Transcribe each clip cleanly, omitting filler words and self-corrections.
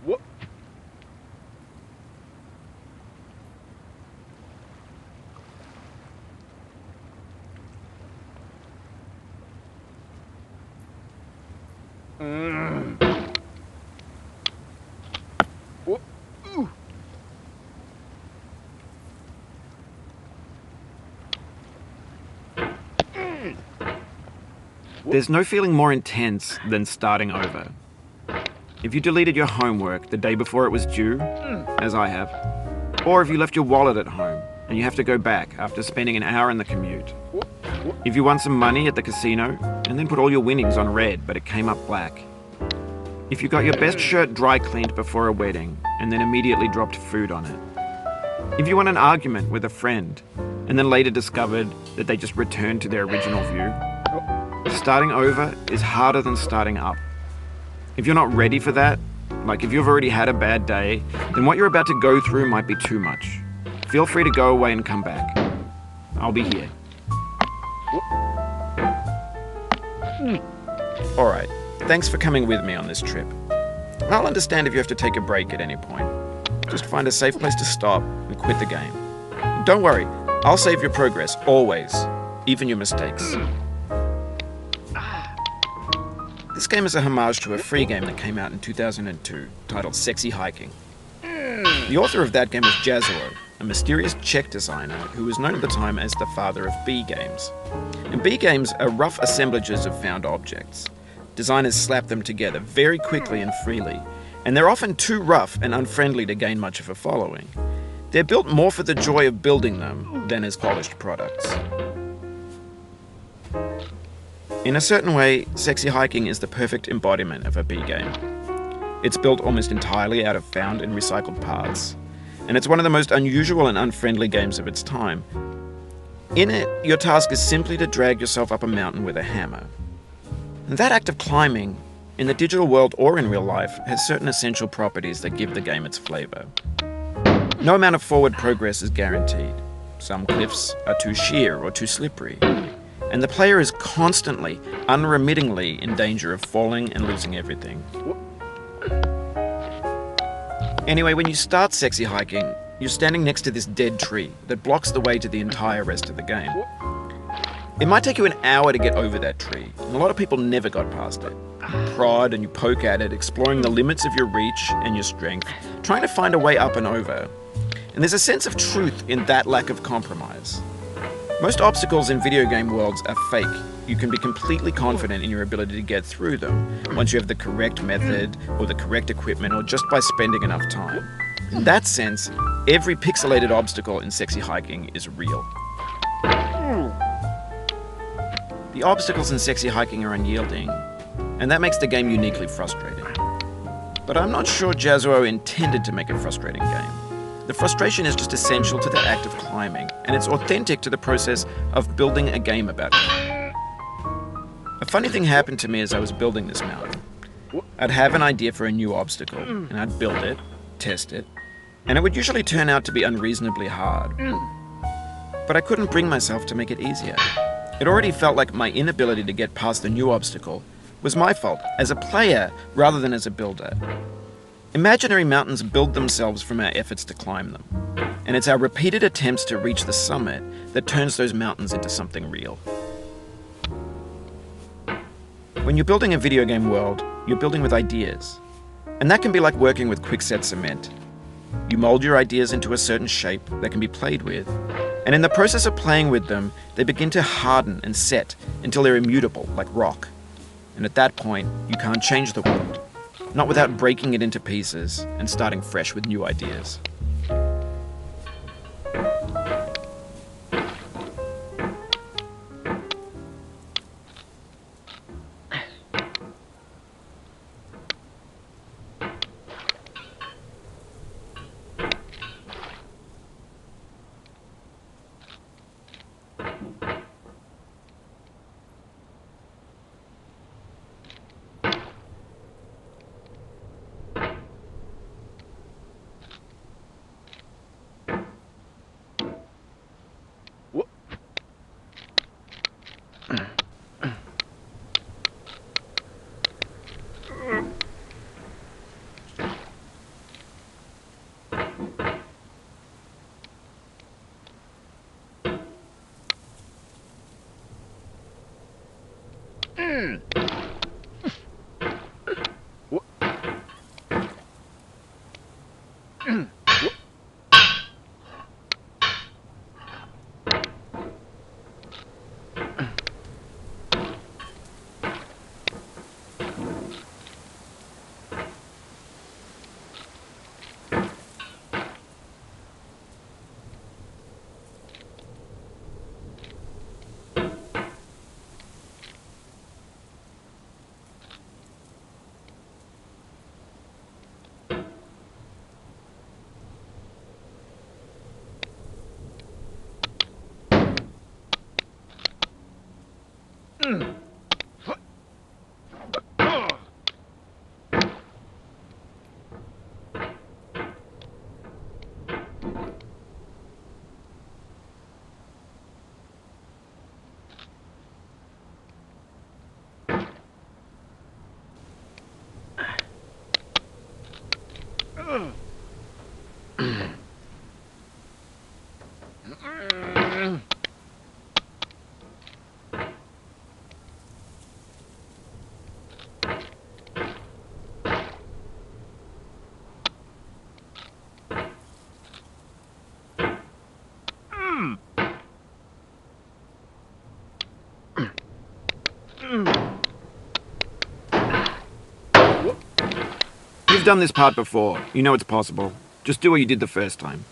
What? What? Ooh. There's no feeling more intense than starting over. If you deleted your homework the day before it was due, as I have, or if you left your wallet at home and you have to go back after spending an hour in the commute. If you won some money at the casino and then put all your winnings on red but it came up black. If you got your best shirt dry cleaned before a wedding and then immediately dropped food on it. If you won an argument with a friend and then later discovered that they just returned to their original view. Starting over is harder than starting up. If you're not ready for that, like if you've already had a bad day, then what you're about to go through might be too much. Feel free to go away and come back. I'll be here. Alright, thanks for coming with me on this trip. I'll understand if you have to take a break at any point. Just find a safe place to stop and quit the game. Don't worry, I'll save your progress, always, even your mistakes. This game is a homage to a free game that came out in 2002, titled Sexy Hiking. The author of that game was Jazzuo, a mysterious Czech designer who was known at the time as the father of B games. And B games are rough assemblages of found objects. Designers slap them together very quickly and freely, and they're often too rough and unfriendly to gain much of a following. They're built more for the joy of building them than as polished products. In a certain way, Sexy Hiking is the perfect embodiment of a B game. It's built almost entirely out of found and recycled parts, and it's one of the most unusual and unfriendly games of its time. In it, your task is simply to drag yourself up a mountain with a hammer. And that act of climbing, in the digital world or in real life, has certain essential properties that give the game its flavor. No amount of forward progress is guaranteed. Some cliffs are too sheer or too slippery. And the player is constantly, unremittingly in danger of falling and losing everything. Anyway, when you start Sexy Hiking, you're standing next to this dead tree that blocks the way to the entire rest of the game. It might take you an hour to get over that tree, and a lot of people never got past it. You prod and you poke at it, exploring the limits of your reach and your strength, trying to find a way up and over. And there's a sense of truth in that lack of compromise. Most obstacles in video game worlds are fake. You can be completely confident in your ability to get through them once you have the correct method or the correct equipment or just by spending enough time. In that sense, every pixelated obstacle in Sexy Hiking is real. The obstacles in Sexy Hiking are unyielding, and that makes the game uniquely frustrating. But I'm not sure Jazzuo intended to make a frustrating game. The frustration is just essential to the act of climbing, and it's authentic to the process of building a game about it. A funny thing happened to me as I was building this mountain. I'd have an idea for a new obstacle, and I'd build it, test it, and it would usually turn out to be unreasonably hard. But I couldn't bring myself to make it easier. It already felt like my inability to get past the new obstacle was my fault as a player rather than as a builder. Imaginary mountains build themselves from our efforts to climb them, and it's our repeated attempts to reach the summit that turns those mountains into something real. When you're building a video game world, you're building with ideas, and that can be like working with quickset cement. You mold your ideas into a certain shape that can be played with, and in the process of playing with them, they begin to harden and set until they're immutable, like rock. And at that point, you can't change the world. Not without breaking it into pieces and starting fresh with new ideas. You've done this part before. You know it's possible. Just do what you did the first time.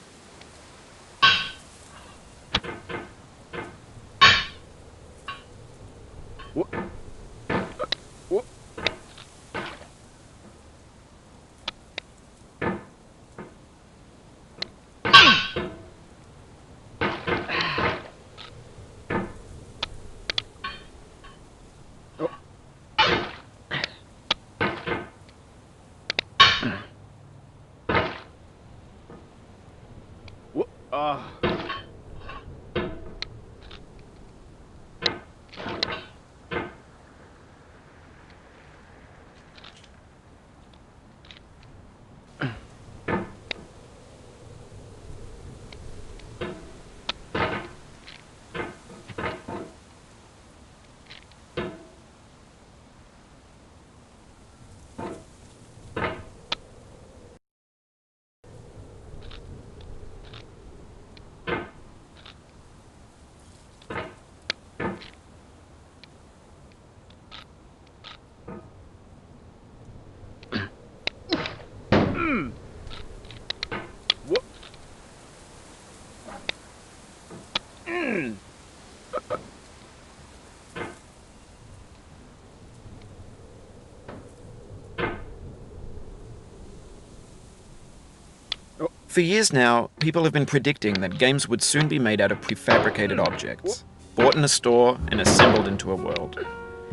For years now, people have been predicting that games would soon be made out of prefabricated objects, bought in a store and assembled into a world.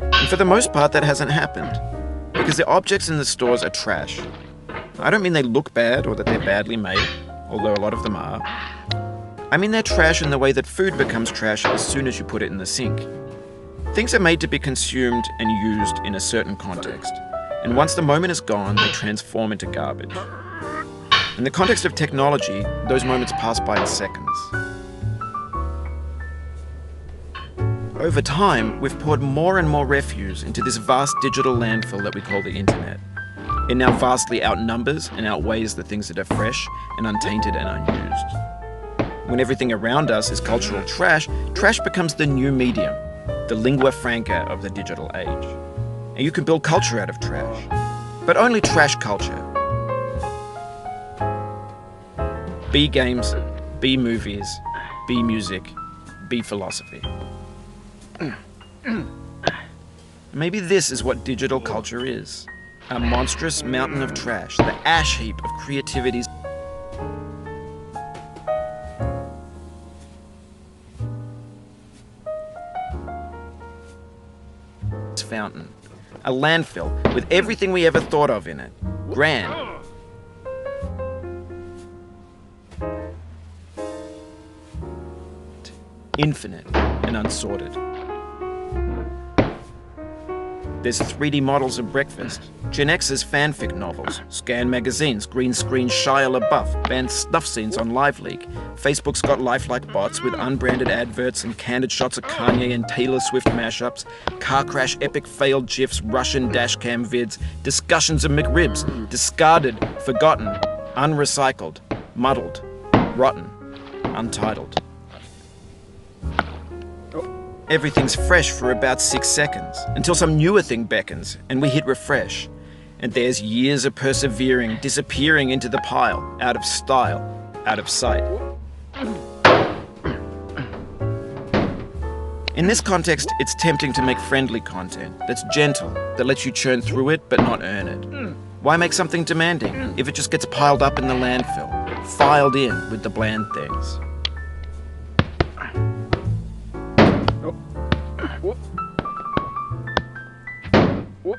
And for the most part, that hasn't happened, because the objects in the stores are trash. I don't mean they look bad or that they're badly made, although a lot of them are. I mean they're trash in the way that food becomes trash as soon as you put it in the sink. Things are made to be consumed and used in a certain context, and once the moment is gone, they transform into garbage. In the context of technology, those moments pass by in seconds. Over time, we've poured more and more refuse into this vast digital landfill that we call the internet. It now vastly outnumbers and outweighs the things that are fresh and untainted and unused. When everything around us is cultural trash, trash becomes the new medium, the lingua franca of the digital age. And you can build culture out of trash, but only trash culture. Be games, be movies, be music, be philosophy. Maybe this is what digital culture is. A monstrous mountain of trash, the ash heap of creativity's fountain. A landfill with everything we ever thought of in it. Grand. Infinite and unsorted. There's 3D models of breakfast, Gen X's fanfic novels, scan magazines, green screen Shia LaBeouf, banned snuff scenes on LiveLeak. Facebook's got lifelike bots with unbranded adverts and candid shots of Kanye and Taylor Swift mashups, car crash epic failed GIFs, Russian dashcam vids, discussions of McRibs, discarded, forgotten, unrecycled, muddled, rotten, untitled. Everything's fresh for about 6 seconds, until some newer thing beckons, and we hit refresh. And there's years of persevering, disappearing into the pile, out of style, out of sight. In this context, it's tempting to make friendly content that's gentle, that lets you churn through it but not earn it. Why make something demanding if it just gets piled up in the landfill, filed in with the bland things? Whoop. Whoop. Whoop.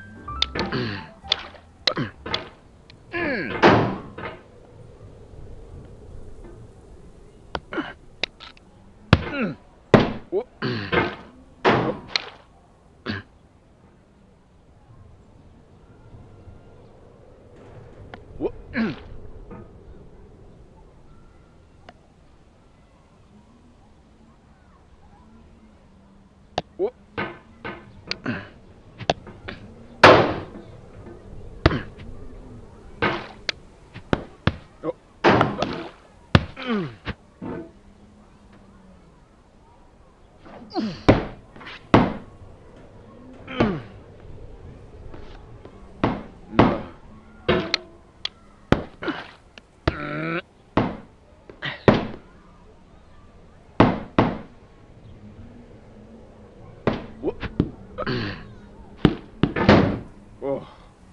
Whoop. Whoop.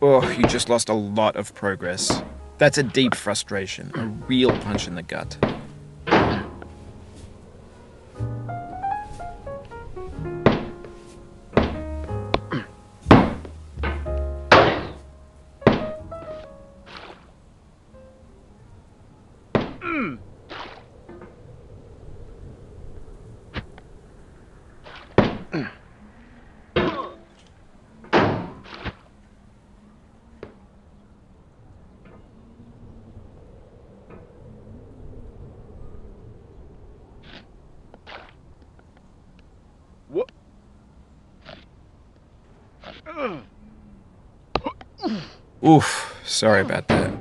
Oh, you just lost a lot of progress. That's a deep frustration, a real punch in the gut. Whoop. Oof, sorry about that.